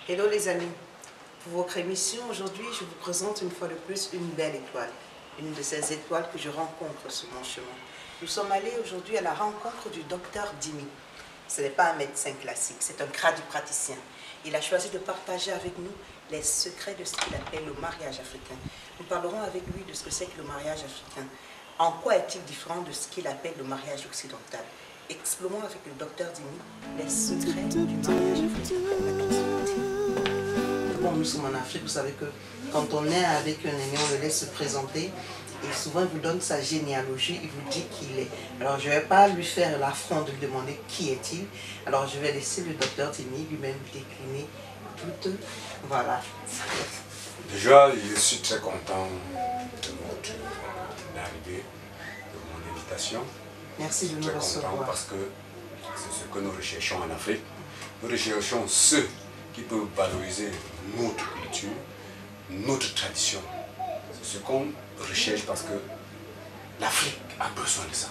Hello les amis, pour votre émission aujourd'hui, je vous présente une fois de plus une belle étoile, une de ces étoiles que je rencontre sur mon chemin. Nous sommes allés aujourd'hui à la rencontre du docteur Dimi. Ce n'est pas un médecin classique, c'est un praticien. Il a choisi de partager avec nous les secrets de ce qu'il appelle le mariage africain. Nous parlerons avec lui de ce que c'est que le mariage africain. En quoi est-il différent de ce qu'il appelle le mariage occidental? Explorons avec le docteur Dimi les secrets du mariage africain. Bon, nous sommes en Afrique, vous savez que quand on est avec un aîné, on le laisse se présenter et souvent il vous donne sa généalogie, il vous dit qui il est. Alors je ne vais pas lui faire l'affront de lui demander qui est-il. Alors je vais laisser le docteur Dimi lui-même décliner toute... Voilà. Déjà, je suis très content de votre arrivée, de mon invitation. Merci de nous recevoir. Parce que c'est ce que nous recherchons en Afrique. Nous recherchons ceux qui peuvent valoriser notre culture, notre tradition. C'est ce qu'on recherche parce que l'Afrique a besoin de ça.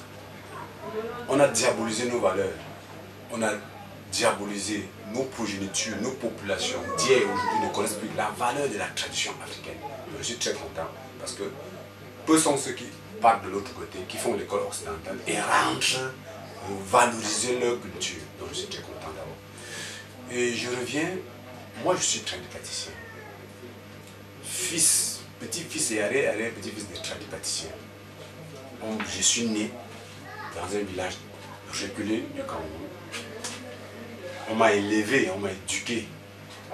On a diabolisé nos valeurs, on a diabolisé nos progénitures, nos populations d'hier et aujourd'hui ne connaissent plus la valeur de la tradition africaine. Je suis très content parce que peu sont ceux qui partent de l'autre côté, qui font l'école occidentale et rentrent valoriser leur culture. Donc je suis très content d'abord. Et je reviens, moi je suis tradipraticien. Fils, petit-fils et arrière-petit-fils de tradipraticien. Je suis né dans un village reculé du Cameroun. On m'a élevé, on m'a éduqué,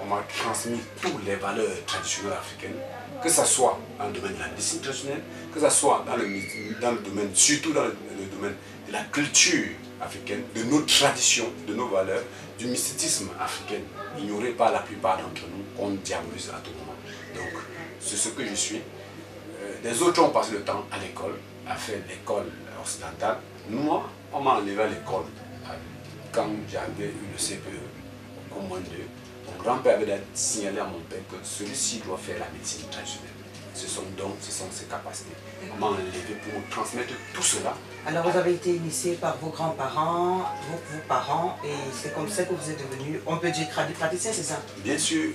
on m'a transmis toutes les valeurs traditionnelles africaines, que ce soit dans le domaine de la médecine traditionnelle, que ce soit dans le domaine, surtout dans le domaine de la culture africaine, de nos traditions, de nos valeurs, du mysticisme africain, ignoré par la plupart d'entre nous, qu'on diabolise à tout moment. Donc, c'est ce que je suis. Les autres ont passé le temps à l'école, à faire l'école occidentale. Moi, on m'a enlevé à l'école quand j'avais eu le CPE, au moins 2. Mon grand-père avait signalé à mon père que celui-ci doit faire la médecine traditionnelle. Ce sont donc, ce sont ses capacités. On m'a enlevé pour me transmettre tout cela. Alors vous avez été initié par vos grands-parents, vos parents, et c'est comme ça que vous êtes devenu, on peut dire, praticien, c'est ça? Bien sûr,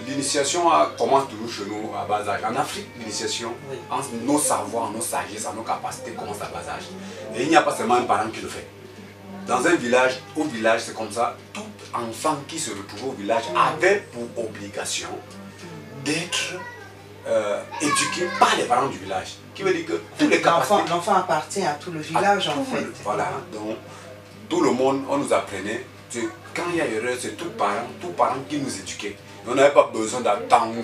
l'initiation commence toujours chez nous à bas âge. En Afrique, l'initiation, oui, nos savoirs, nos sagesses, nos capacités commencent à bas âge. Et il n'y a pas seulement un parent qui le fait. Dans un village, au village, c'est comme ça, tout enfant qui se retrouve au village avait pour obligation d'être éduqué par les parents du village. Qui veut dire que tous les capacités... L'enfant appartient à tout le village en fait. Voilà, donc tout le monde, on nous apprenait, quand il y a erreur, c'est tout parent qui nous éduquait. On n'avait pas besoin d'attendre,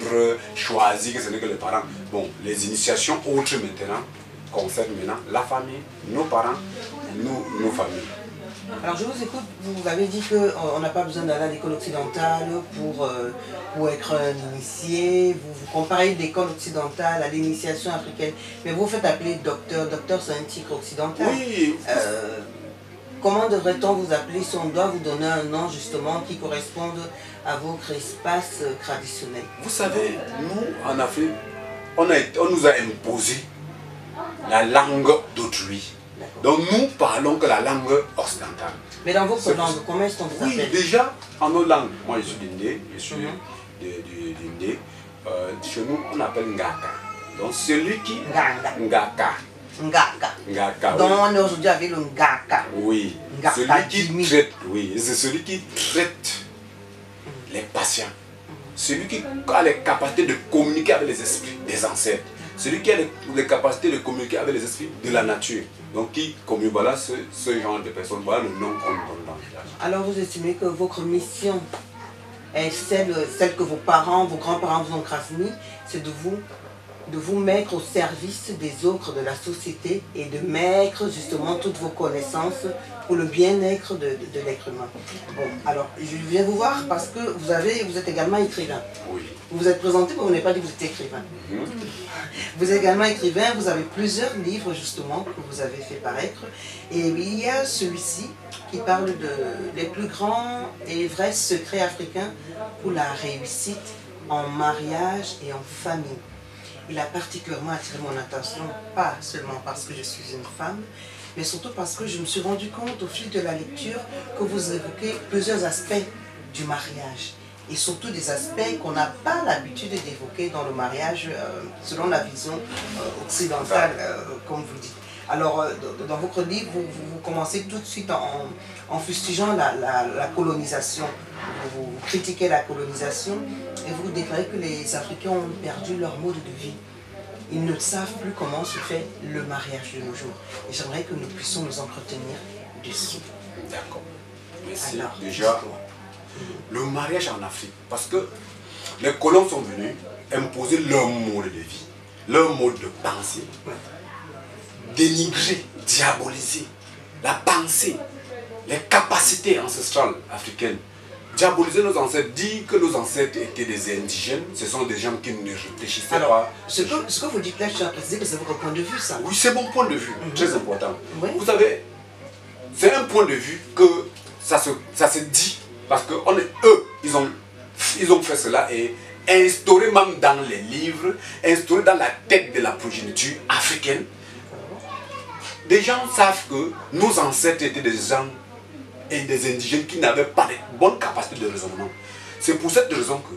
choisir que ce n'est que les parents. Bon, les initiations autres maintenant concernent maintenant la famille, nos parents, nos familles. Alors je vous écoute, vous avez dit qu'on n'a pas besoin d'aller à l'école occidentale pour être un initié. Vous comparez l'école occidentale à l'initiation africaine, mais vous faites appeler docteur. Docteur, c'est un titre occidental. Oui. Comment devrait-on vous appeler si on doit vous donner un nom justement qui corresponde à votre espace traditionnel? Vous savez, nous en Afrique, on nous a imposé la langue d'autrui. Donc nous parlons que la langue occidentale. Mais dans votre langue, comment est-ce qu'on vous appelle? Oui, déjà, en nos langues, moi je suis d'Indé, je suis d'Indé. Chez nous, on appelle Ngaka. Donc celui qui... Ngaka. Ngaka. Donc on est aujourd'hui avec le Ngaka. Oui. Ngaka celui qui traite, oui, c'est celui qui traite les patients. Celui qui a les capacités de communiquer avec les esprits des ancêtres. Celui qui a les capacités de communiquer avec les esprits de la nature. Donc qui communique, voilà ce genre de personnes, voilà le nom qu'on donne dans le village. Alors vous estimez que votre mission est celle que vos parents, vos grands-parents vous ont transmis, c'est de vous de vous mettre au service des autres de la société et de mettre justement toutes vos connaissances pour le bien-être de l'être humain. Bon, alors, je viens vous voir parce que vous êtes également écrivain. Oui. Vous vous êtes présenté, mais vous n'avez pas dit que vous êtes écrivain. Vous êtes également écrivain, vous avez plusieurs livres justement que vous avez fait paraître. Et il y a celui-ci qui parle de les plus grands et vrais secrets africains pour la réussite en mariage et en famille. Il a particulièrement attiré mon attention, pas seulement parce que je suis une femme, mais surtout parce que je me suis rendu compte au fil de la lecture que vous évoquez plusieurs aspects du mariage. Et surtout des aspects qu'on n'a pas l'habitude d'évoquer dans le mariage selon la vision occidentale, comme vous dites. Alors, dans votre livre, vous commencez tout de suite en fustigeant la colonisation. Vous critiquez la colonisation et vous déclarez que les Africains ont perdu leur mode de vie. Ils ne savent plus comment se fait le mariage de nos jours. Et j'aimerais que nous puissions nous entretenir dessus. D'accord. Merci. Alors, déjà, le mariage en Afrique, parce que les colons sont venus imposer leur mode de vie, leur mode de pensée, dénigrer, diaboliser la pensée, les capacités ancestrales africaines, diaboliser nos ancêtres, dire que nos ancêtres étaient des indigènes, ce sont des gens qui ne réfléchissaient pas. Ce que vous dites là, je tiens à préciser que c'est votre point de vue, ça. Oui, c'est mon point de vue, très important. Oui. Vous savez, c'est un point de vue que ça se dit, parce que eux, ils ont fait cela et instauré même dans les livres, instauré dans la tête de la progéniture africaine. Des gens savent que nos ancêtres étaient des gens et des indigènes qui n'avaient pas de bonne capacité de raisonnement. C'est pour cette raison que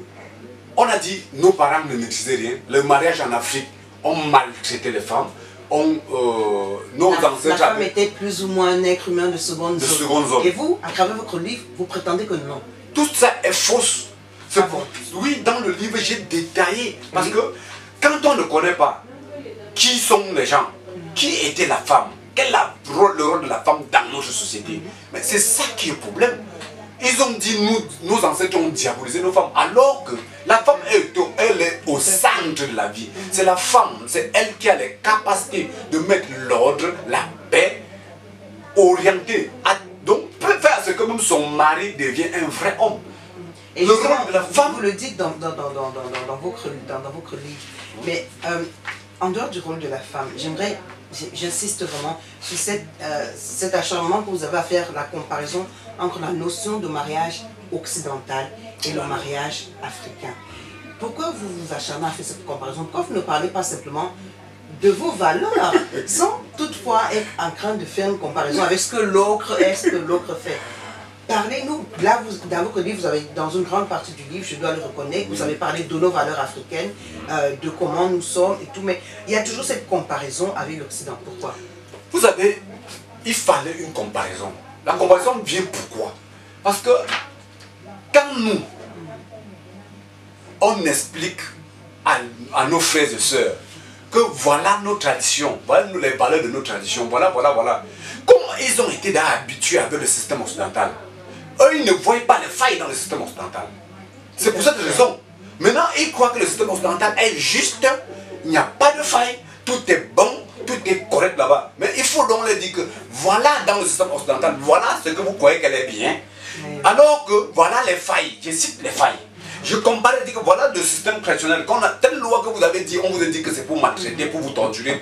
on a dit nos parents ne maîtrisaient rien. Le mariage en Afrique, on maltraitait les femmes. Nos ancêtres. La femme était plus ou moins un être humain de seconde zone. Et vous, à travers votre livre, vous prétendez que non. Tout ça est fausse. Ah bon? Oui, dans le livre, j'ai détaillé. Parce que quand on ne connaît pas qui sont les gens, qui était la femme, quel est le rôle de la femme dans notre société, mais c'est ça qui est le problème. Ils ont dit, nos ancêtres ont diabolisé nos femmes, alors que la femme, elle est au centre de la vie. C'est la femme, c'est elle qui a les capacités de mettre l'ordre, la paix, orientée. Donc, peut faire ce que même son mari devient un vrai homme. Et le rôle de la femme, vous le dites dans votre livre. Mais en dehors du rôle de la femme, j'insiste vraiment sur cet acharnement que vous avez à faire la comparaison entre la notion de mariage occidental et le mariage africain. Pourquoi vous vous acharnez à faire cette comparaison? Pourquoi vous ne parlez pas simplement de vos valeurs sans toutefois être en train de faire une comparaison avec ce que l'autre fait? Parlez-nous, là dans votre livre, vous avez, dans une grande partie du livre, je dois le reconnaître, vous avez parlé de nos valeurs africaines, de comment nous sommes et tout, mais il y a toujours cette comparaison avec l'Occident. Pourquoi? vous savez, il fallait une comparaison. La comparaison vient pourquoi? Parce que quand nous, on explique à nos frères et sœurs que voilà nos traditions, voilà les valeurs de nos traditions, voilà. Comment ils ont été habitués avec le système occidental? Eux, ils ne voient pas les failles dans le système occidental. C'est pour cette raison. Maintenant, ils croient que le système occidental est juste, il n'y a pas de faille, tout est bon, tout est correct là-bas. Mais il faut donc leur dire que voilà dans le système occidental, voilà ce que vous croyez qu'elle est bien. Alors que voilà les failles, je cite les failles. Je compare et dis que voilà le système traditionnel. Quand on a telle loi que vous avez dit, on vous a dit que c'est pour maltraiter, pour vous torturer,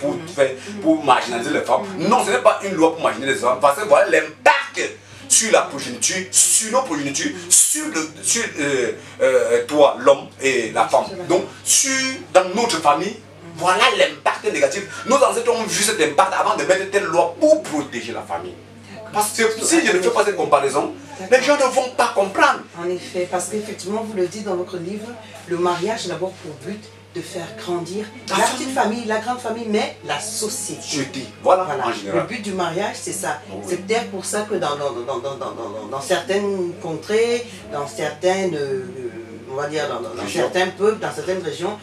pour marginaliser les femmes. Non, ce n'est pas une loi pour marginaliser les femmes, parce que voilà l'impact sur la progéniture, sur nos progénitures, sur toi, l'homme et la femme. Donc, dans notre famille, voilà l'impact négatif. Nos ancêtres ont vu cet impact avant de mettre telle loi pour protéger la famille. Parce que si je ne fais pas cette comparaison, les gens ne vont pas comprendre. En effet, parce qu'effectivement, vous le dites dans votre livre, le mariage a d'abord pour but de faire grandir la petite famille, la grande famille, mais la société. Je dis, voilà. En général. Le but du mariage, c'est ça. C'est peut-être pour ça que dans certaines contrées, dans certaines va dire dans certains peuples, dans certaines régions,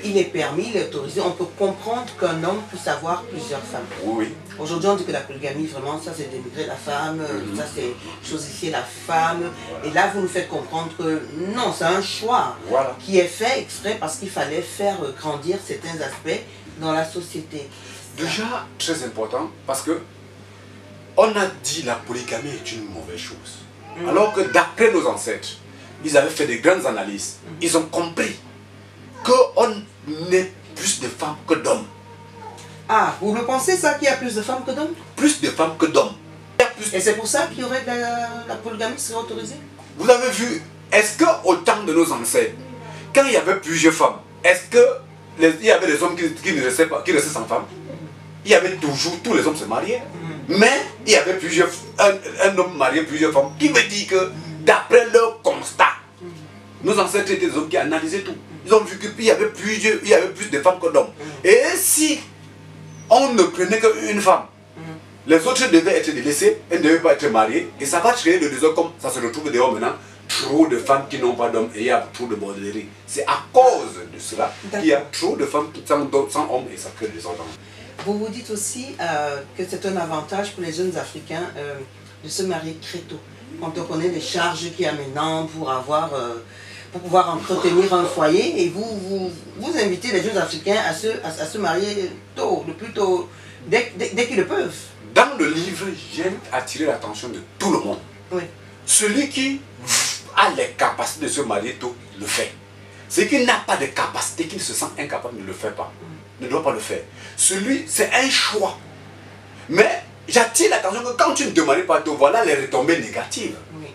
il est permis, il est autorisé, on peut comprendre qu'un homme puisse avoir plusieurs femmes. Oui. Aujourd'hui, on dit que la polygamie, vraiment, ça c'est dénigrer la femme, ça c'est chosifier la femme. Et là, vous nous faites comprendre que non, c'est un choix qui est fait exprès parce qu'il fallait faire grandir certains aspects dans la société. Déjà, très important, parce que on a dit la polygamie est une mauvaise chose. Alors que d'après nos ancêtres, ils avaient fait de grandes analyses. Ils ont compris qu'on est plus de femmes que d'hommes. Ah, vous le pensez ça, qu'il y a plus de femmes que d'hommes? Plus de femmes que d'hommes. Et c'est pour ça qu'il y aurait de la polygamie qui serait autorisée? Vous avez vu, est-ce qu'au temps de nos ancêtres, quand il y avait plusieurs femmes, est-ce qu'il y avait des hommes qui ne restaient pas, qui restaient sans femmes? Il y avait toujours, tous les hommes se mariaient. Mais il y avait un homme marié plusieurs femmes, qui veut dire que d'après leur constat, nos ancêtres étaient des hommes qui analysaient tout. Ils ont vu qu'il y avait plus de femmes que d'hommes. Et si on ne prenait qu'une femme, les autres devaient être délaissées, elles ne devaient pas être mariées, et ça va créer le désordre comme ça se retrouve dehors maintenant. Trop de femmes qui n'ont pas d'hommes et il y a trop de bordellerie. C'est à cause de cela qu'il y a trop de femmes sans hommes et ça crée des désordre. Vous vous dites aussi que c'est un avantage pour les jeunes Africains de se marier très tôt. Quand on connaît les charges qu'il y a maintenant pour pouvoir entretenir un foyer, et vous invitez les jeunes Africains à se marier tôt, le plus tôt, dès qu'ils le peuvent. Dans le livre, j'aime attirer l'attention de tout le monde. Oui. Celui qui a les capacités de se marier tôt, le fait. Celui qui n'a pas de capacité, qui se sent incapable, ne le fait pas. Ne doit pas le faire. Celui, c'est un choix. Mais j'attire l'attention que quand tu ne te maries pas tôt, voilà les retombées négatives. Oui.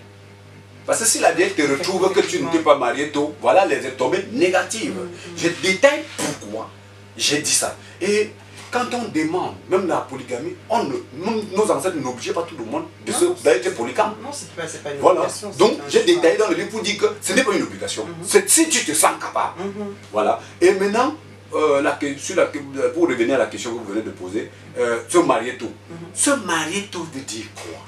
Parce que si la vieille te retrouve que tu ne t'es pas marié tôt, voilà les retombées négatives. Je détaille pourquoi j'ai dit ça. Et quand on demande, même la polygamie, nos ancêtres n'obligeaient pas tout le monde d'être polygame. Non, c'est pas une obligation. Voilà. Donc, j'ai détaillé dans le livre pour dire que ce n'est pas une obligation. C'est si tu te sens capable. Voilà. Et maintenant, pour revenir à la question que vous venez de poser, se marier tôt. Se marier tôt veut dire quoi?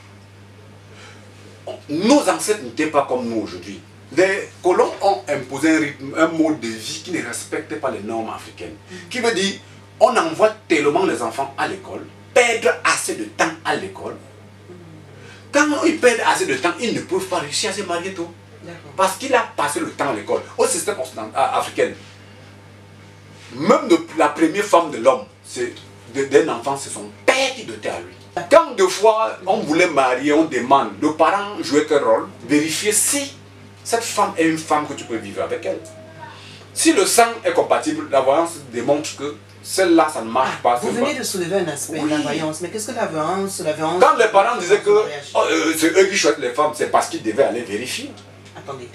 Nos ancêtres n'étaient pas comme nous aujourd'hui. Les colons ont imposé un rythme, un mode de vie qui ne respectait pas les normes africaines. Qui veut dire, on envoie tellement les enfants à l'école, perdre assez de temps à l'école. Quand ils perdent assez de temps, ils ne peuvent pas réussir à se marier tôt. Parce qu'il a passé le temps à l'école. Au système africain, même la première femme de l'homme, d'un enfant, c'est son père qui dotait à lui. Quand deux fois on voulait marier, on demande, le parent jouait quel rôle? Vérifier si cette femme est une femme que tu peux vivre avec elle. Si le sang est compatible, la voyance démontre que celle-là, ça ne marche pas. Vous venez de soulever un aspect de la voyance, mais qu'est-ce que la voyance? Quand les parents disaient que c'est eux qui choisissent les femmes, c'est parce qu'ils devaient aller vérifier. Attendez,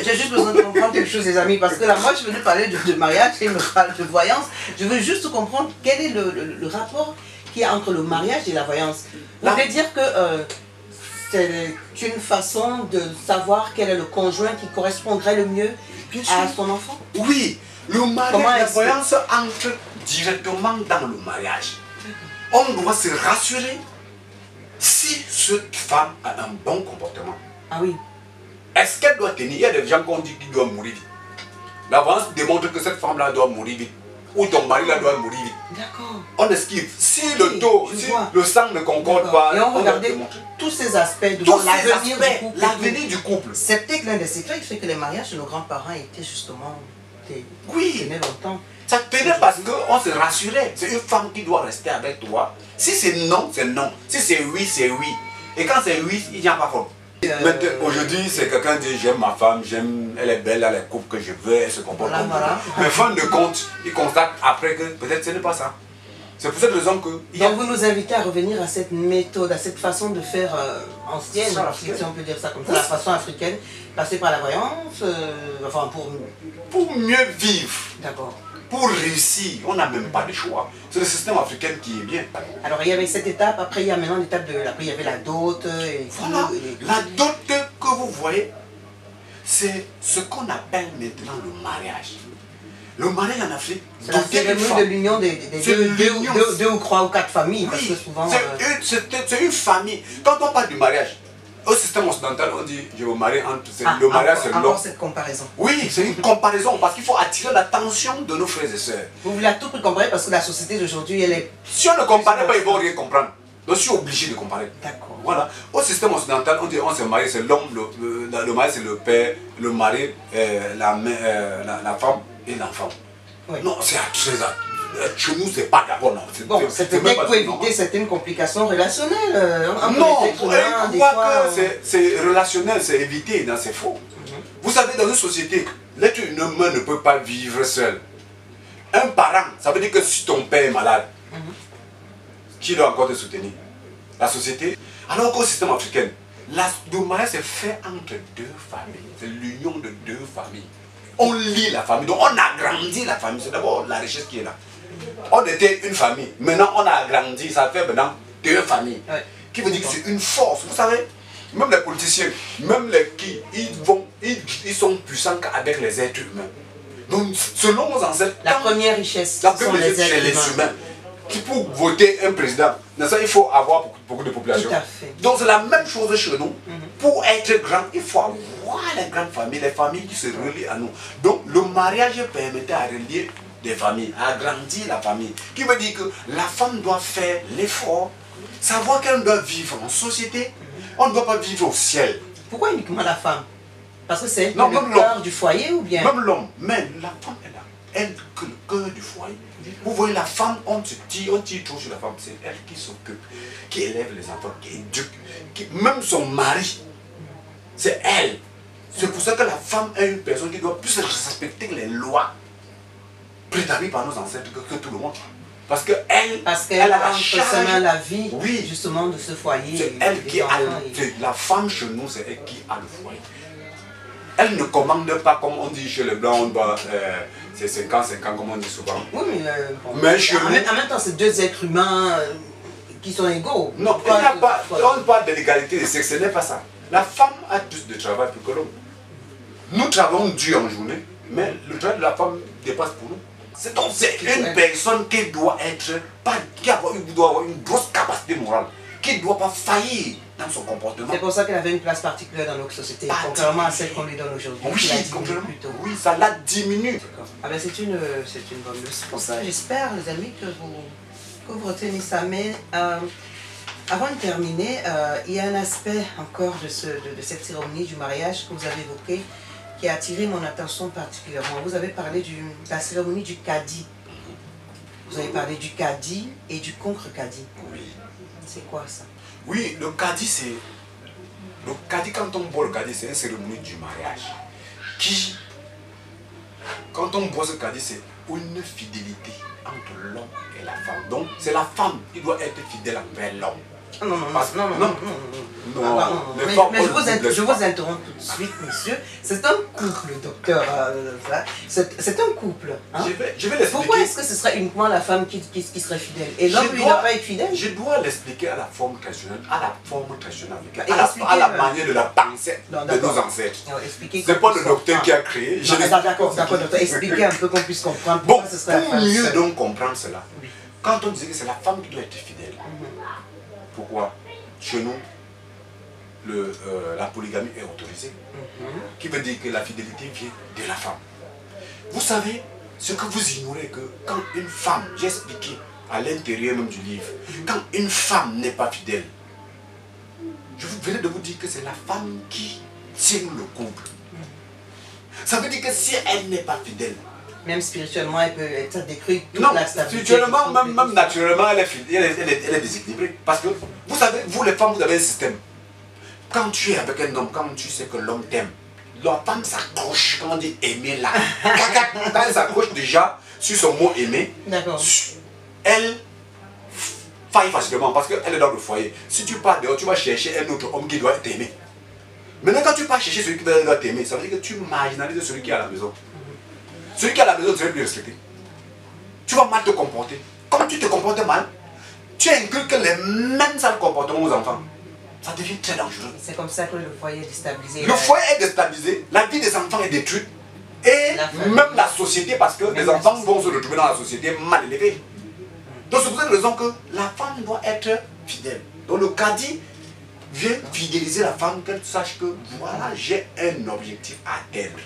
j'ai juste besoin de comprendre quelque chose, les amis, parce que là, moi, je venais parler de mariage et me parle de voyance. Je veux juste comprendre quel est le rapport qu'il y a entre le mariage et la voyance. Vous voulez dire que c'est une façon de savoir quel est le conjoint qui correspondrait le mieux à son enfant? Oui, le mariage, la voyance entre directement dans le mariage. On doit se rassurer si cette femme a un bon comportement. Ah oui. Est-ce qu'elle doit tenir? Il y a des gens qui ont dit qu'il doit mourir vite. La voyance démontre que cette femme-là doit mourir vite. Ou ton mari-là doit mourir vite. D'accord. On esquive. Si le taux, si le sang ne concorde pas, et on regarde tous ces aspects de l'avenir du couple. C'était l'un des secrets qui fait que les mariages de nos grands-parents étaient justement... tenaient longtemps. Ça tenait parce qu'on se rassurait. C'est une femme qui doit rester avec toi. Si c'est non, c'est non. Si c'est oui, c'est oui. Et quand c'est oui, il n'y a pas faute. Aujourd'hui, c'est quelqu'un qui dit j'aime ma femme, elle est belle, elle est couple que je veux, elle se comporte comme ça. Mais fin de compte, il constate après que peut-être ce n'est pas ça. C'est pour cette raison que... Donc vous nous invitez à revenir à cette méthode, à cette façon de faire ancienne, si on peut dire ça comme ça, la façon africaine, passer par la voyance, enfin pour mieux vivre. D'accord. Pour réussir, on n'a même pas de choix. C'est le système africain qui est bien. Alors il y avait cette étape, après il y a maintenant l'étape de... Après il y avait la dot. Voilà, la dot que vous voyez, c'est ce qu'on appelle maintenant le mariage. Le mariage en Afrique, c'est la cérémonie de l'union des deux ou trois ou quatre familles. Oui, parce que souvent... c'est une famille. Quand on parle du mariage, Au système occidental, on dit je me marie entre... le mariage c'est l'homme. Cette comparaison. Oui, c'est une comparaison parce qu'il faut attirer l'attention de nos frères et sœurs. Vous voulez à tout prix comparer parce que la société d'aujourd'hui, elle est... Si on ne compare pas, ils ne vont rien comprendre. Donc je suis obligé de comparer. D'accord. Voilà. Au système occidental, on dit on se marie, c'est l'homme, le mari c'est le père, le mari, la femme et l'enfant. Oui. Non, c'est très... Chez nous, c'est pas d'abord, non. Bon, c'est peut-être pour éviter certaines complications relationnelles. Non, je crois que c'est relationnel, c'est évité, non, c'est faux. Vous savez, dans une société, l'être humain ne peut pas vivre seul. Un parent, ça veut dire que si ton père est malade, qui doit encore te soutenir? La société. Alors qu'au système africain, le mariage c'est fait entre deux familles. C'est l'union de deux familles. On lie la famille, donc on agrandit la famille. C'est d'abord la richesse qui est là. On était une famille, maintenant on a agrandi, ça fait maintenant deux familles. Ouais. Qui veut dire que c'est une force. Vous savez, même les politiciens, même les qui, ils sont puissants qu'avec les êtres humains. Donc selon nos ancêtres, la première richesse, la première richesse c'est les humains. Pour voter un président, il faut avoir beaucoup de population. Tout à fait. Donc c'est la même chose chez nous. Pour être grand, il faut avoir les grandes familles, les familles qui se relient à nous. Donc le mariage permettait à relier des familles, à agrandir la famille. Qui veut dire que la femme doit faire l'effort, savoir qu'elle doit vivre en société. On ne doit pas vivre au ciel. Pourquoi uniquement la femme? Parce que c'est le cœur du foyer ou bien? Même l'homme, mais la femme est là. Elle que le cœur du foyer. Vous voyez la femme, on tire trop sur la femme. C'est elle qui s'occupe, qui élève les enfants, qui éduque, même son mari. C'est elle. C'est pour ça que la femme est une personne qui doit plus respecter les lois préétablies par nos ancêtres que tout le monde. Parce qu'elle a la charge, la vie, oui, justement, de ce foyer. C'est elle qui a la femme chez nous, c'est elle qui a le foyer. Elle ne commande pas comme on dit chez les blancs, on doit, c'est 50-50 comme on dit souvent. Oui, mais chez nous, en même temps, c'est deux êtres humains qui sont égaux. Non, on parle de l'égalité de sexe, ce n'est pas ça. La femme a plus de travail que l'homme. Nous travaillons dur en journée, mais le travail de la femme dépasse pour nous. C'est une personne qui doit avoir une grosse capacité morale, qui ne doit pas faillir dans son comportement. C'est pour ça qu'elle avait une place particulière dans notre société, contrairement à celle qu'on lui donne aujourd'hui. Oui, ça la diminue. Ah ben c'est une bonne leçon. Pour ça, j'espère, les amis, que vous retenez ça. Mais avant de terminer, il y a un aspect encore de cette cérémonie du mariage que vous avez évoqué, qui a attiré mon attention particulièrement. Vous avez parlé de la cérémonie du Kadi. Vous avez parlé du Kadi et du contre-Kadi. Oui. C'est quoi ça? Oui, le Kadi, c'est... Le Kadi, quand on boit le Kadi, c'est une cérémonie du mariage. Qui, quand on boit ce Kadi, c'est une fidélité entre l'homme et la femme. Donc, c'est la femme qui doit être fidèle envers l'homme. Non. Mais je vous interromps tout de suite, monsieur. C'est un couple, docteur. C'est un couple. Hein? Je vais l'expliquer. Pourquoi est-ce que ce serait uniquement la femme qui serait fidèle? Et l'homme, lui, ne doit pas être fidèle? Je dois l'expliquer à la forme traditionnelle, africaine, à la manière de la pensée de nos ancêtres. C'est pas le docteur qui a créé. D'accord, docteur. Expliquez un peu qu'on puisse comprendre. Bon, pour mieux donc comprendre cela, quand on disait que c'est la femme qui doit être fidèle, pourquoi? Chez nous, la polygamie est autorisée. Qui veut dire que la fidélité vient de la femme. Vous savez, ce que vous ignorez, que quand une femme, j'ai expliqué à l'intérieur même du livre, quand une femme n'est pas fidèle, je venais de vous dire que c'est la femme qui tient le couple. Ça veut dire que si elle n'est pas fidèle, même spirituellement, elle peut être détruite. Non, spirituellement, même naturellement, elle est déséquilibrée. Parce que, vous savez, vous les femmes, vous avez un système. Quand tu es avec un homme, quand tu sais que l'homme t'aime, la femme s'accroche, quand on dit aimer là. Quand elle s'accroche déjà sur son mot aimer, elle faille facilement parce qu'elle est dans le foyer. Si tu pars dehors, tu vas chercher un autre homme qui doit t'aimer. Maintenant, quand tu pars chercher celui qui doit t'aimer, ça veut dire que tu marginalises celui qui est à la maison. Celui qui est à la maison, tu ne vas plus respecter. Tu vas mal te comporter. Comme tu te comportes mal, tu inculques les mêmes sales comportements aux enfants. Ça devient très dangereux. C'est comme ça que le foyer est déstabilisé. Le foyer est déstabilisé, la vie des enfants est détruite. Et même la société, parce que les enfants vont se retrouver dans la société mal élevés. Donc c'est pour cette raison que la femme doit être fidèle. Donc le Kadi vient fidéliser la femme, qu'elle sache que voilà, j'ai un objectif à atteindre.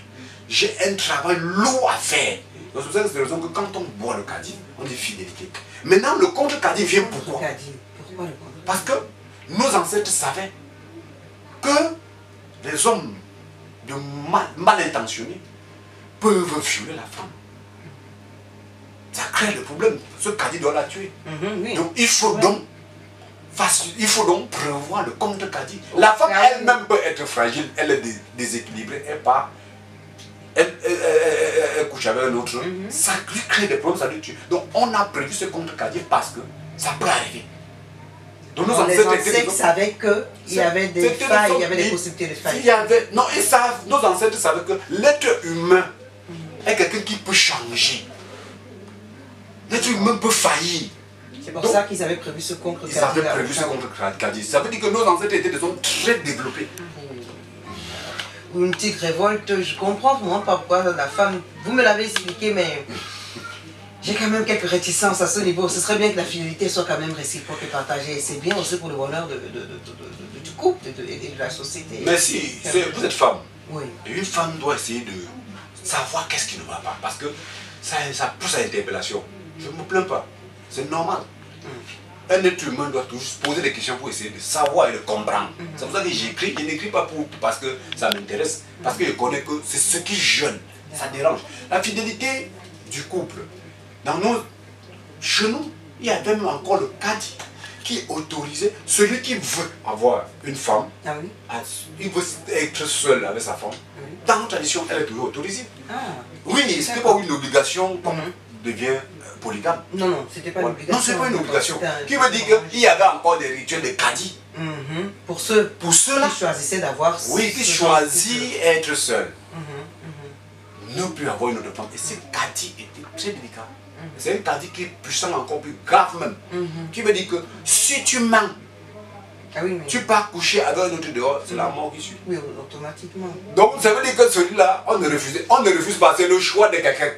J'ai un travail lourd à faire. Donc c'est pour cette raison que quand on boit le caddie, on dit fidélité. Maintenant, le contre caddie vient pourquoi? Pourquoi le contre? Parce que nos ancêtres savaient que les hommes de mal intentionnés peuvent violer la femme. Ça crée le problème. Ce caddie doit la tuer. Oui. Donc il faut donc prévoir le contre caddie. La femme elle-même peut être fragile, elle est déséquilibrée, elle couche avec un autre, ça lui crée des problèmes, ça lui tue. Donc on a prévu ce contre caddie parce que ça peut arriver. Donc nos ancêtres savaient qu'il y avait des failles, il y avait des possibilités de failles. Non, nos ancêtres savaient que l'être humain est quelqu'un qui peut changer. L'être humain peut faillir. C'est pour ça qu'ils avaient prévu ce contre-caddie. Ils avaient prévu ce contre-caddie. Ça veut dire que nos ancêtres étaient des hommes très développés. Une petite révolte, je comprends vraiment pas pourquoi la femme, vous me l'avez expliqué, mais j'ai quand même quelques réticences à ce niveau. Ce serait bien que la fidélité soit quand même réciproque et partagée. C'est bien aussi pour le bonheur du couple et de la société. Mais si vous êtes femme, oui. Et une femme doit essayer de savoir qu'est-ce qui ne va pas. Parce que ça pousse à l'interpellation. Je ne me plains pas. C'est normal. Un être humain doit toujours se poser des questions pour essayer de savoir et de comprendre. C'est pour ça que j'écris. Je n'écris pas parce que ça m'intéresse. Parce que je connais que c'est ce qui gêne. Ça dérange. La fidélité du couple. Chez nous, il y a même encore le caddie qui autorisait celui qui veut avoir une femme. Ah oui? Il veut être seul avec sa femme. Oui. Dans notre tradition, elle est toujours autorisée. Ah, oui, ce n'est pas une obligation comme devient polygame. Non, non, c'était pas une obligation. Non, c'est pas une obligation. Qui veut dire qu'il y avait encore des rituels de caddie. Pour ceux qui choisissaient d'avoir... Oui, qui choisissent être seul. Ne plus avoir une autre femme. Et ce caddie était très délicat. C'est un caddie qui est puissant, encore plus grave même. Qui veut dire que si tu mens, tu pars coucher avec un autre dehors, c'est la mort qui suit. Oui, automatiquement. Donc ça veut dire que celui-là, on ne refuse pas, c'est le choix de quelqu'un.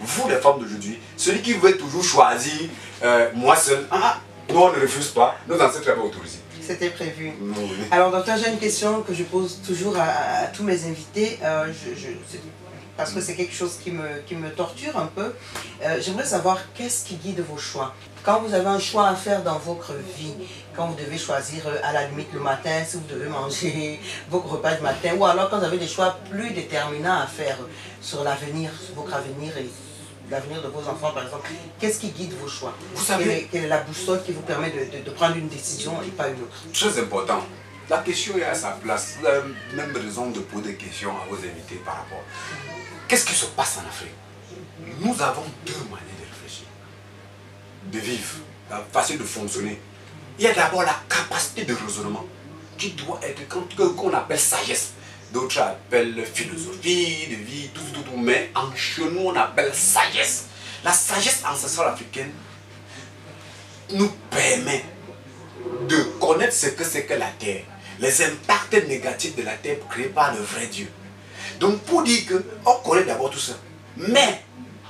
Vous les femmes d'aujourd'hui, celui qui veut toujours choisir moi seul, nous on ne refuse pas, nos ancêtres n'avaient pas autorisé. C'était prévu. Oui. Alors docteur, j'ai une question que je pose toujours à tous mes invités. Parce que c'est quelque chose qui me torture un peu. J'aimerais savoir qu'est-ce qui guide vos choix. Quand vous avez un choix à faire dans votre vie, quand vous devez choisir à la limite le matin, si vous devez manger vos repas du matin, ou alors quand vous avez des choix plus déterminants à faire sur l'avenir, sur votre avenir et l'avenir de vos enfants par exemple, qu'est-ce qui guide vos choix? Vous savez, quelle est la boussole qui vous permet de prendre une décision et pas une autre? Très important. La question est à sa place. Vous avez même raison de poser des questions à vos invités par rapport. Qu'est-ce qui se passe en Afrique? Nous avons deux manières de réfléchir, de vivre, la façon de fonctionner. Il y a d'abord la capacité de raisonnement qui doit être qu'on appelle sagesse. D'autres appellent philosophie de vie, tout, mais en chez nous on appelle sagesse. La sagesse ancestrale africaine nous permet de connaître ce que c'est que la terre, les impacts négatifs de la terre créés par le vrai Dieu. Donc pour dire qu'on connaît d'abord tout ça, mais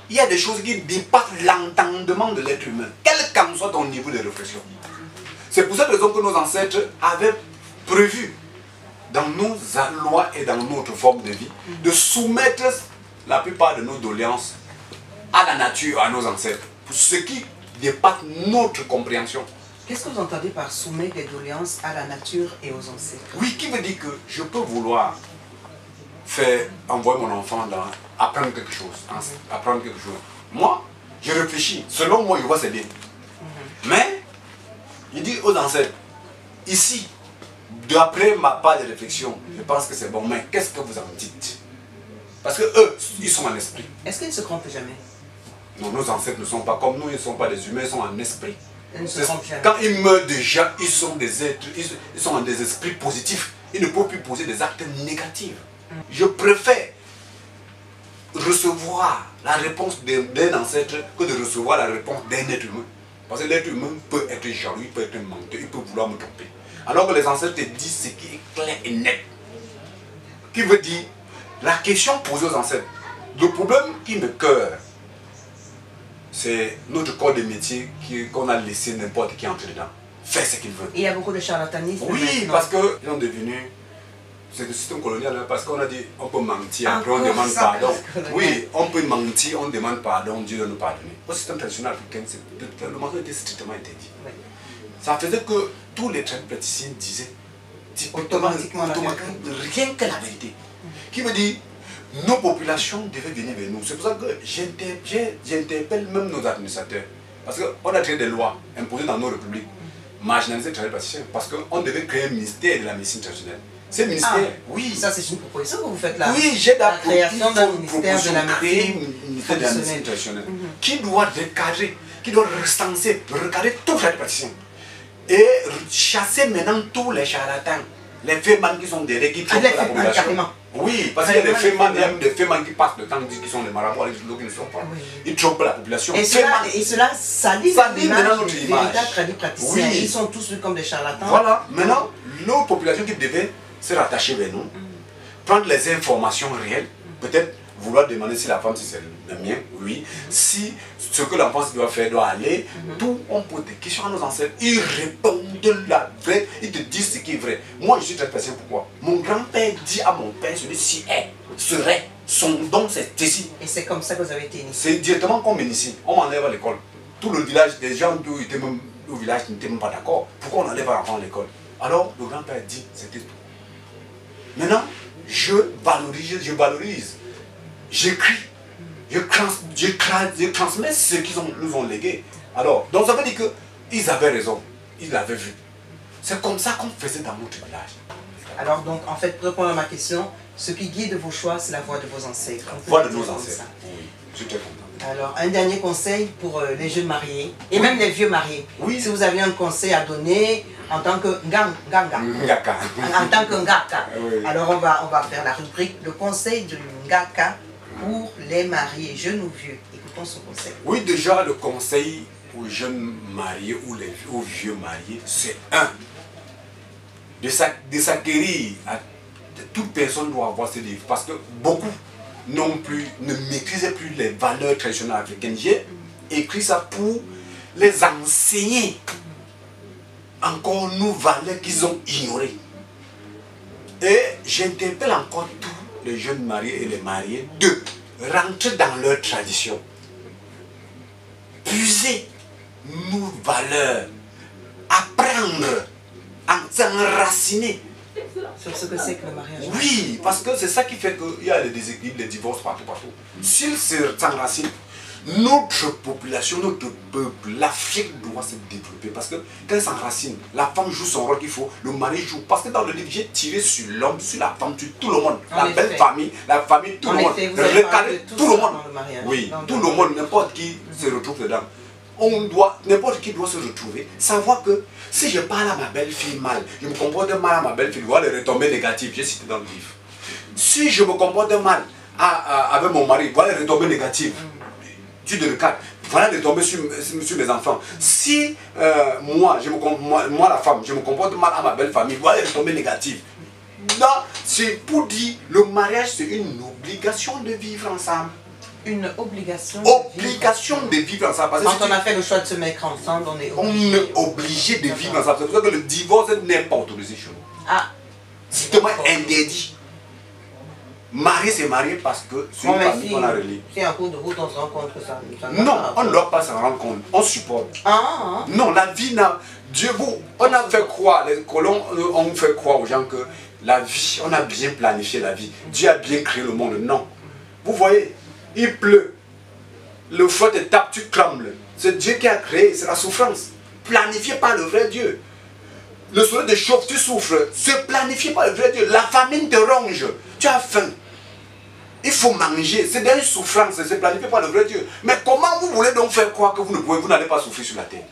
il y a des choses qui dépassent l'entendement de l'être humain, quel qu'en soit ton niveau de réflexion. C'est pour cette raison que nos ancêtres avaient prévu dans nos lois et dans notre forme de vie de soumettre la plupart de nos doléances à la nature, à nos ancêtres, pour ce qui dépasse notre compréhension. Qu'est-ce que vous entendez par soumettre des doléances à la nature et aux ancêtres? Oui, qui veut dire que je peux vouloir envoyer mon enfant apprendre quelque chose. Moi, je réfléchis. Selon moi, je vois c'est bien. Mais, il dit aux ancêtres, ici, d'après ma part de réflexion, je pense que c'est bon, mais qu'est-ce que vous en dites? Parce que eux, ils sont en esprit. Est-ce qu'ils ne se trompent jamais? Non, nos ancêtres ne sont pas comme nous, ils ne sont pas des humains, ils sont en esprit. Ils ne se trompent jamais. Quand ils meurent déjà, ils sont des êtres, ils sont en des esprits positifs. Ils ne peuvent plus poser des actes négatifs. Je préfère recevoir la réponse d'un ancêtre que de recevoir la réponse d'un être humain. Parce que l'être humain peut être jaloux, il peut être menteur, il peut vouloir me tromper. Alors que les ancêtres te disent ce qui est clair et net. Qui veut dire, la question posée aux ancêtres, le problème qui me cœure, c'est notre corps de métier qu'on a laissé n'importe qui entrer dedans. faire ce qu'ils veulent. Et il y a beaucoup de charlatanisme. Oui, maintenant. parce qu'ils sont devenus... C'est le système colonial, hein, parce qu'on a dit on peut mentir, après on Encore demande ça, pardon. parce que- Oui, on peut mentir, on demande pardon, Dieu doit nous pardonner. Au système traditionnel africain, le mensonge était strictement interdit. Oui. Ça faisait que tous les tradipraticiens disaient Automatiquement la rien que la vérité. Qui veut dire, nos populations devaient venir vers nous. C'est pour ça que j'interpelle même nos administrateurs. Parce qu'on a créé des lois imposées dans nos républiques, marginaliser les tradipraticiens, parce qu'on devait créer un ministère de la médecine traditionnelle. C'est le ministère, oui. Ça, c'est une proposition que vous faites là. Oui, j'ai la création d'un ministère de la créer médecine un ministère de la médecine traditionnelle. traditionnelle qui doit recadrer, qui doit recenser, recadrer tous les praticiens et chasser maintenant tous les charlatans, les fémans qui sont derrière, qui trompent la population. Carrément. Oui, parce qu'il y a des fémans, il y a des fémans qui passent le temps, disent qu'ils sont des marabouts, les autres qui ne sont pas. Oui. Ils trompent la population. Et cela salit maintenant notre des image. véritables tradipraticiens. Oui. Ils sont tous vus comme des charlatans. Voilà, maintenant, nos populations qui devaient se rattacher vers nous, prendre les informations réelles, peut-être vouloir demander si la femme, si c'est le mien, oui, si ce que l'enfant doit faire doit aller, tout, on pose des questions à nos ancêtres, ils répondent la vraie, ils te disent ce qui est vrai. Moi, je suis très patient, pourquoi? Mon grand-père dit à mon père, celui-ci est, serait, son don c'est ici. Et c'est comme ça que vous avez été initié. C'est directement comme ici, on m'enlève à l'école. Tout le village, les gens étaient même au village n'étaient même pas d'accord. Pourquoi on enlève l'enfant à l'école? Alors, le grand-père dit, c'était tout. Maintenant, je valorise, j'écris, je transmets ce qu'ils nous ont légué. Alors, donc ça veut dire qu'ils avaient raison, ils l'avaient vu. C'est comme ça qu'on faisait dans notre village. Alors donc, en fait, pour répondre à ma question, ce qui guide vos choix, c'est la voix de vos ancêtres. La voix de nos ancêtres. Oui, je suis très content. Alors, un dernier conseil pour les jeunes mariés, et même les vieux mariés. Oui. Si vous aviez un conseil à donner en tant que nganga, Ngaka. en tant que ngaka, Oui. alors on va faire la rubrique, le conseil de ngaka pour les mariés, jeunes ou vieux. Écoutons son conseil. Oui, déjà, le conseil aux jeunes mariés ou aux vieux mariés, c'est de s'acquérir. Toute personne doit avoir ce livre parce que beaucoup ne maîtrisaient plus les valeurs traditionnelles africaines. J'ai écrit ça pour les enseigner encore nos valeurs qu'ils ont ignorées. Et j'interpelle encore tous les jeunes mariés et les mariés de rentrer dans leur tradition. Puiser nos valeurs, apprendre, s'enraciner. Sur ce que c'est que le mariage. Oui, parce que c'est ça qui fait qu'il y a les déséquilibres, les divorces partout. S'ils s'enracinent, notre population, notre peuple, l'Afrique doit se développer. Parce que quand elle s'enracine, la femme joue son rôle qu'il faut, le mari joue. Parce que dans le livre, j'ai tiré sur l'homme, sur la femme, sur tout le monde. La belle famille, la famille, tout le monde. Regardez tout le monde. Oui, tout le monde, n'importe qui se retrouve dedans. N'importe qui doit se retrouver, savoir que si je parle à ma belle-fille mal, je me comporte mal à ma belle-fille, voilà les retombées négatives, j'ai cité dans le livre. Si je me comporte mal avec mon mari, voilà les retombées négatives, tu te regardes, voilà les retombées sur mes enfants. Si moi la femme, je me comporte mal à ma belle-famille, voilà les retombées négatives. Là, c'est pour dire, le mariage c'est une obligation de vivre ensemble. Une obligation. De vivre ensemble. Parce que quand on a fait le choix de se mettre ensemble, on est obligé de vivre ensemble. C'est pour ça que le divorce n'est pas autorisé chez nous. Ah. C'est interdit. Marier, c'est marier parce que c'est une famille qu'on a reliée. Si en cours de route on se rend compte que ça. Non, on ne doit pas se rendre compte. On supporte. Non, la vie n'a. Dieu, on a fait croire, les colons ont fait croire aux gens que la vie, on a bien planifié la vie. Dieu a bien créé le monde. Non. Vous voyez, il pleut. Le feu te tape, tu trembles. C'est Dieu qui a créé, c'est la souffrance. Planifié par le vrai Dieu. Le soleil te chauffe, tu souffres. C'est planifié par le vrai Dieu. La famine te ronge. Tu as faim. Il faut manger. C'est une souffrance. C'est planifié par le vrai Dieu. Mais comment vous voulez donc faire croire que vous n'allez pas souffrir sur la terre?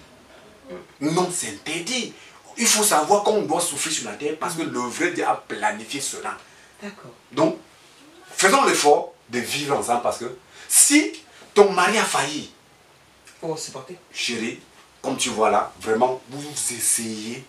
Non, c'est interdit. Il faut savoir qu'on doit souffrir sur la terre parce que le vrai Dieu a planifié cela. D'accord. Donc, faisons l'effort de vivre ensemble parce que si ton mari a failli, pour supporter. Chérie, comme tu vois là, vraiment, vous essayez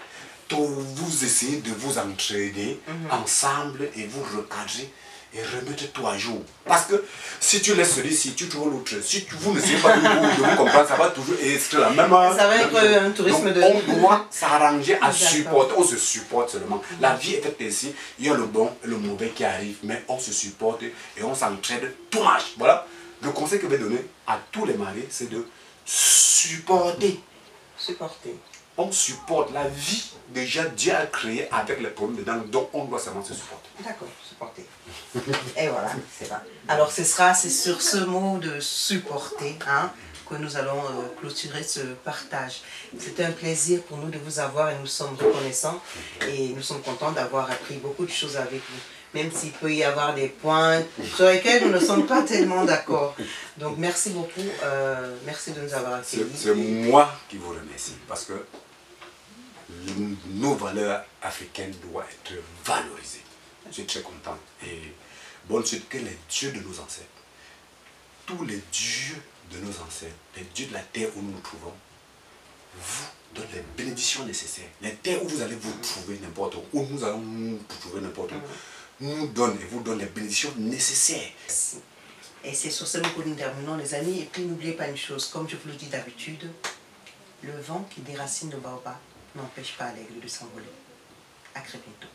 de vous entraider ensemble et vous recadrer et remettez-toi à jour. Parce que si tu laisses celui-ci, tu trouves l'autre. Si vous ne savez pas de vous comprendre, ça va toujours être la même. Ça va être un tourisme de... On doit s'arranger à supporter. On se supporte seulement. La vie est faite ainsi. Il y a le bon et le mauvais qui arrivent, mais on se supporte et on s'entraide. Tout marche. Voilà. Le conseil que je vais donner à tous les mariés, c'est de supporter. Supporter. On supporte la vie. Déjà, Dieu a créé avec les problèmes dedans, donc on doit seulement se supporter. D'accord, supporter. Et voilà, c'est ça. Alors c'est sur ce mot de supporter hein, que nous allons clôturer ce partage. C'était un plaisir pour nous de vous avoir et nous sommes reconnaissants et nous sommes contents d'avoir appris beaucoup de choses avec vous. Même s'il peut y avoir des points sur lesquels nous ne sommes pas tellement d'accord. Donc merci beaucoup, merci de nous avoir accueillis. C'est moi qui vous remercie parce que nos valeurs africaines doivent être valorisées. Je suis très content et bonne suite que les dieux de nos ancêtres, tous les dieux de nos ancêtres, les dieux de la terre où nous nous trouvons, vous donnent les bénédictions nécessaires. Les terres où vous allez vous trouver n'importe où nous allons nous trouver n'importe où, nous donne et vous donne les bénédictions nécessaires. Et c'est sur ce mot que nous terminons les amis. Et puis n'oubliez pas une chose, comme je vous le dis d'habitude, le vent qui déracine le baobab n'empêche pas l'aigle de s'envoler. À très bientôt.